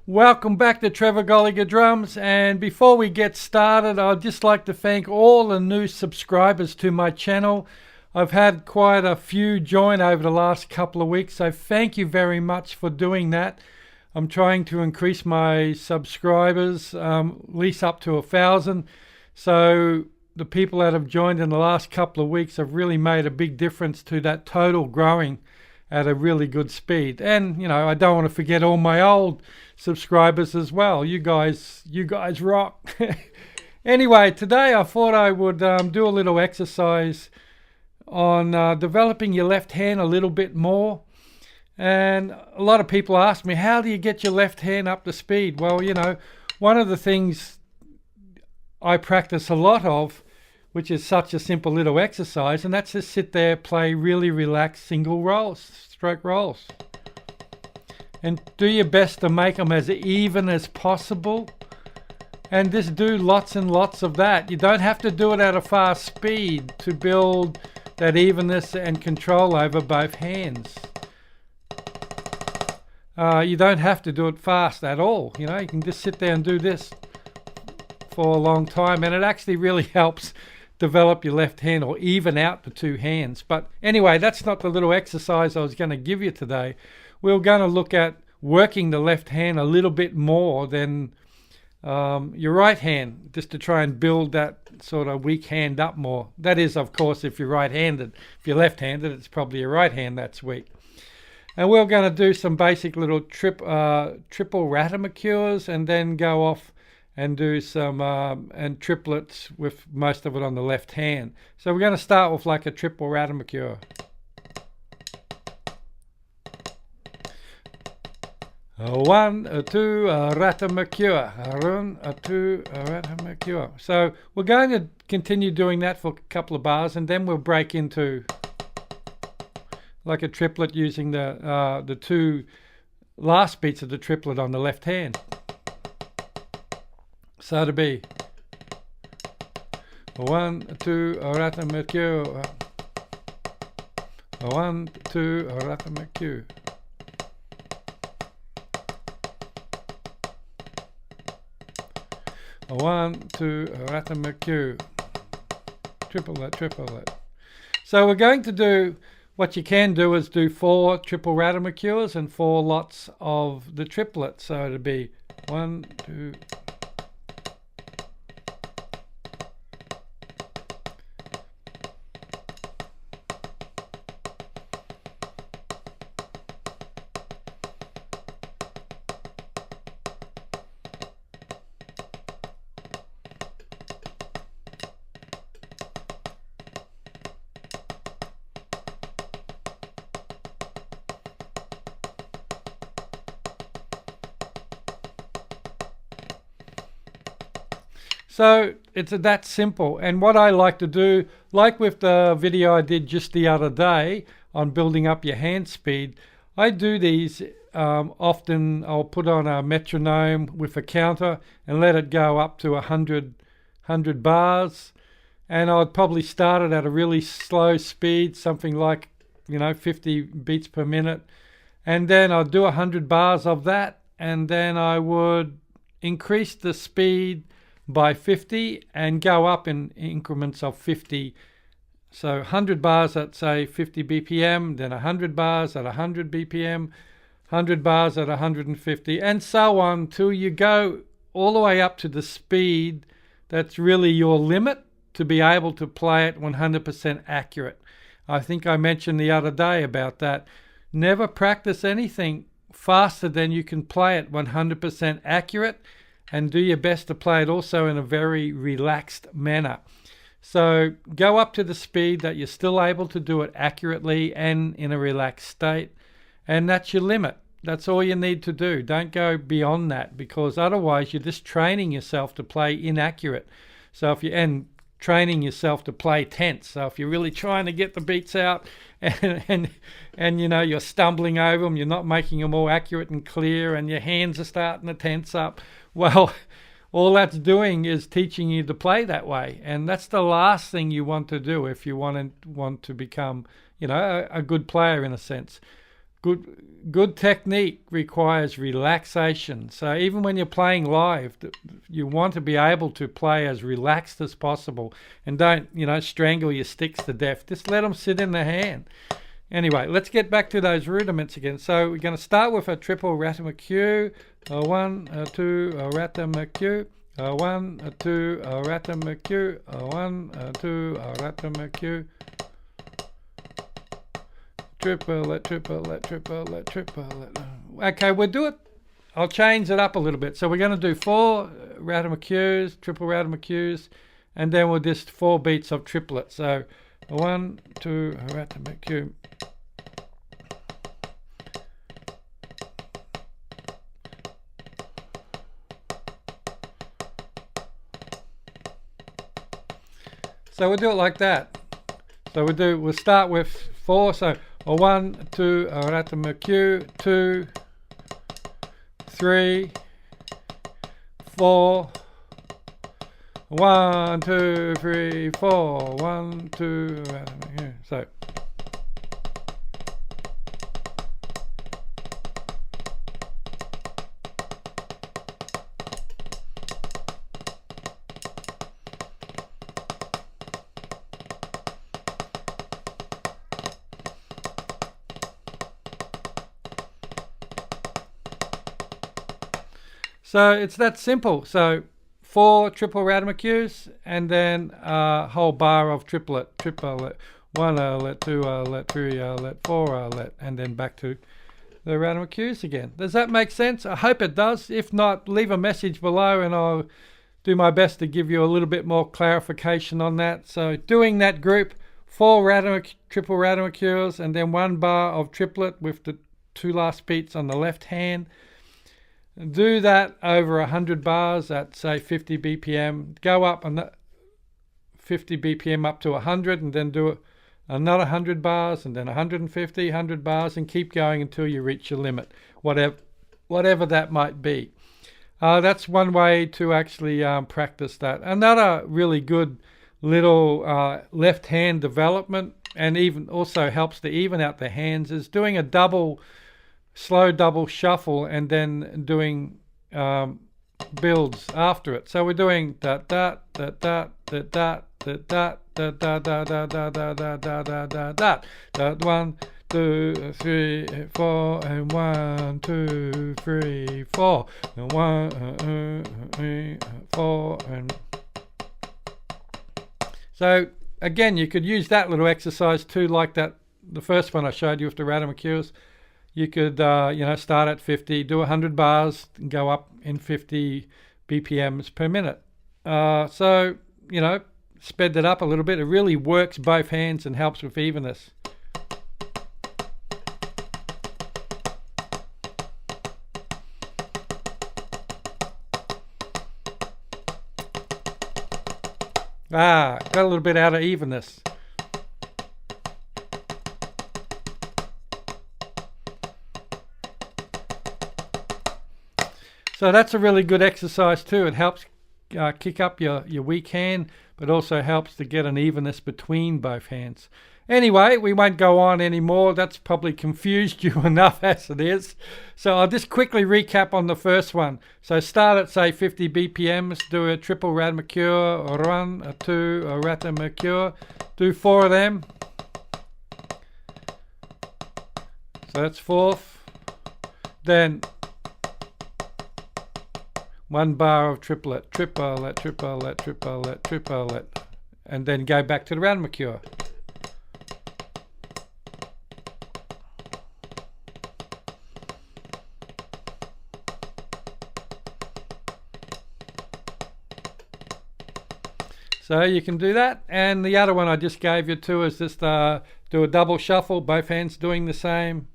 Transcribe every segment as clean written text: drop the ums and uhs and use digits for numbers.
Welcome back to Trevor Golliger Drums, and before we get started, I'd just like to thank all the new subscribers to my channel. I've had quite a few join over the last couple of weeks, so thank you very much for doing that. I'm trying to increase my subscribers, at least up to 1,000. So the people that have joined in the last couple of weeks have really made a big difference to that total growing at a really good speed. And I don't want to forget all my old subscribers as well. You guys rock. Anyway, today I thought I would do a little exercise on developing your left hand a little bit more. And a lot of people ask me, how do you get your left hand up to speed? Well, one of the things I practice a lot of, which is such a simple little exercise, and that's just sit there, play really relaxed single rolls, stroke rolls. And do your best to make them as even as possible. And just do lots and lots of that. You don't have to do it at a fast speed to build that evenness and control over both hands. You don't have to do it fast at all. You can just sit there and do this for a long time, and it actually really helps develop your left hand or even out the two hands. But anyway, that's not the little exercise I was going to give you today. We're going to look at working the left hand a little bit more than your right hand, just to try and build that sort of weak hand up more. That is, of course, if you're right-handed. If you're left-handed, it's probably your right hand that's weak. And we're going to do some basic little triple ratamacures, and then go off and do some and triplets with most of it on the left hand. So we're going to start with like a triple ratamacue. One, two, ratamacue. One, two, ratamacue. So we're going to continue doing that for a couple of bars, and then we'll break into like a triplet using the two last beats of the triplet on the left hand. So to be 1, 2, ratamacue. 1, 2, ratamacue. 1, 2, ratamacue. Triplet. So we're going to do, what you can do is do 4 triple ratamacures and 4 lots of the triplet. So it'd be 1, 2. So it's that simple. And what I like to do, like with the video I did just the other day on building up your hand speed, I do these often. I'll put on a metronome with a counter and let it go up to 100 bars. And I'd probably start it at a really slow speed, something like 50 beats per minute. And then I'd do 100 bars of that, and then I would increase the speed by 50 and go up in increments of 50. So 100 bars at say 50 BPM, then 100 bars at 100 BPM, 100 bars at 150, and so on till you go all the way up to the speed that's really your limit to be able to play it 100% accurate. I think I mentioned the other day about that. Never practice anything faster than you can play it 100% accurate, and do your best to play it also in a very relaxed manner. So go up to the speed that you're still able to do it accurately and in a relaxed state, and that's your limit. That's all you need to do. Don't go beyond that, because otherwise you're just training yourself to play inaccurate. So and training yourself to play tense. So if you're really trying to get the beats out and you're stumbling over them, you're not making them all accurate and clear, and your hands are starting to tense up, well, all that's doing is teaching you to play that way. And that's the last thing you want to do if you want to become, a good player in a sense. Good technique requires relaxation. So even when you're playing live, you want to be able to play as relaxed as possible, and don't, strangle your sticks to death. Just let them sit in the hand. Anyway, let's get back to those rudiments again. So we're going to start with a triple ratamacue. 1, 2, ratamacue. 1, 2, ratamacue. 1, 2, ratamacue. Triplet, triplet, triplet, triplet. Okay, we'll do it. I'll change it up a little bit. So we're going to do 4 ratamacus, triple ratamacus, and then we'll just 4 beats of triplets. So 1, 2, ratamacue. So we'll do it like that. So we'll start with 4. So 1, 2, ratamacue, 2, 3, 4. 1, 2, 3, 4. 1, 2, ratamacue. So. So it's that simple. So 4 triple ratamacus, and then a whole bar of triplet. 1 let, 2 let, 3 let, 4 let, and then back to the ratamacus again. Does that make sense? I hope it does. If not, leave a message below and I'll do my best to give you a little bit more clarification on that. So doing that group, 4 triple ratamacus, and then 1 bar of triplet with the 2 last beats on the left hand. Do that over 100 bars at, say, 50 BPM. Go up on the 50 BPM up to 100, and then do another 100 bars, and then 150, 100 bars, and keep going until you reach your limit, whatever that might be. That's one way to actually practice that. Another really good little left hand development, and even also helps to even out the hands, is doing a slow double shuffle and then doing builds after it. So we're doing that that that that that that that that that that that that that 1, 2, 3, 4, and 1, 2, 3, 4, and 1, 3, 4, and so again, you could use that little exercise too, like that the first one I showed you with the ratamacus. You could, start at 50, do 100 bars, and go up in 50 BPMs per minute. So, sped that up a little bit. It really works both hands and helps with evenness. Got a little bit out of evenness. So that's a really good exercise too. It helps kick up your weak hand, but also helps to get an evenness between both hands. Anyway, we won't go on anymore. That's probably confused you enough as it is. So I'll just quickly recap on the first one. So start at, say, 50 BPMs, do a triple ratamacue, 1, 2, ratamacue, do 4 of them. So that's 4th. Then 1 bar of triplet, triplet, triplet, triplet, triplet, and then go back to the ratamacue. So you can do that, and the other one I just gave you too is just do a double shuffle, both hands doing the same.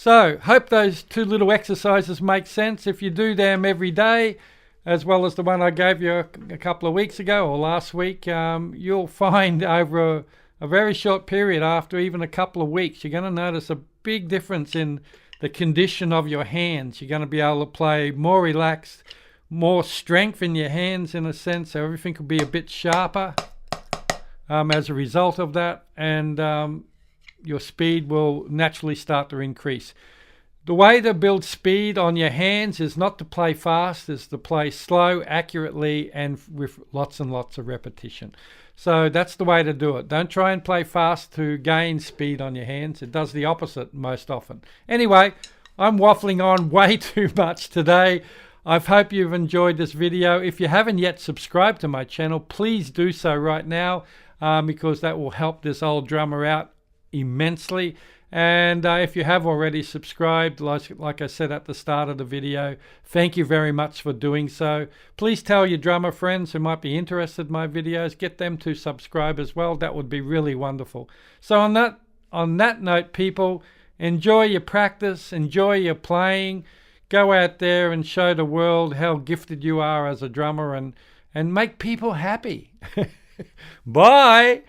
So, hope those 2 little exercises make sense. If you do them every day, as well as the one I gave you a couple of weeks ago or last week, you'll find over a very short period, after even a couple of weeks, you're going to notice a big difference in the condition of your hands. You're going to be able to play more relaxed, more strength in your hands in a sense, so everything will be a bit sharper as a result of that, and your speed will naturally start to increase. The way to build speed on your hands is not to play fast, is to play slow, accurately, and with lots and lots of repetition. So that's the way to do it. Don't try and play fast to gain speed on your hands. It does the opposite most often. Anyway, I'm waffling on way too much today. I hope you've enjoyed this video. If you haven't yet subscribed to my channel, please do so right now, because that will help this old drummer out immensely. And if you have already subscribed, like I said at the start of the video, thank you very much for doing so. Please tell your drummer friends who might be interested in my videos, get them to subscribe as well. That would be really wonderful. So on that note, people, enjoy your practice, enjoy your playing, go out there and show the world how gifted you are as a drummer, and make people happy. Bye.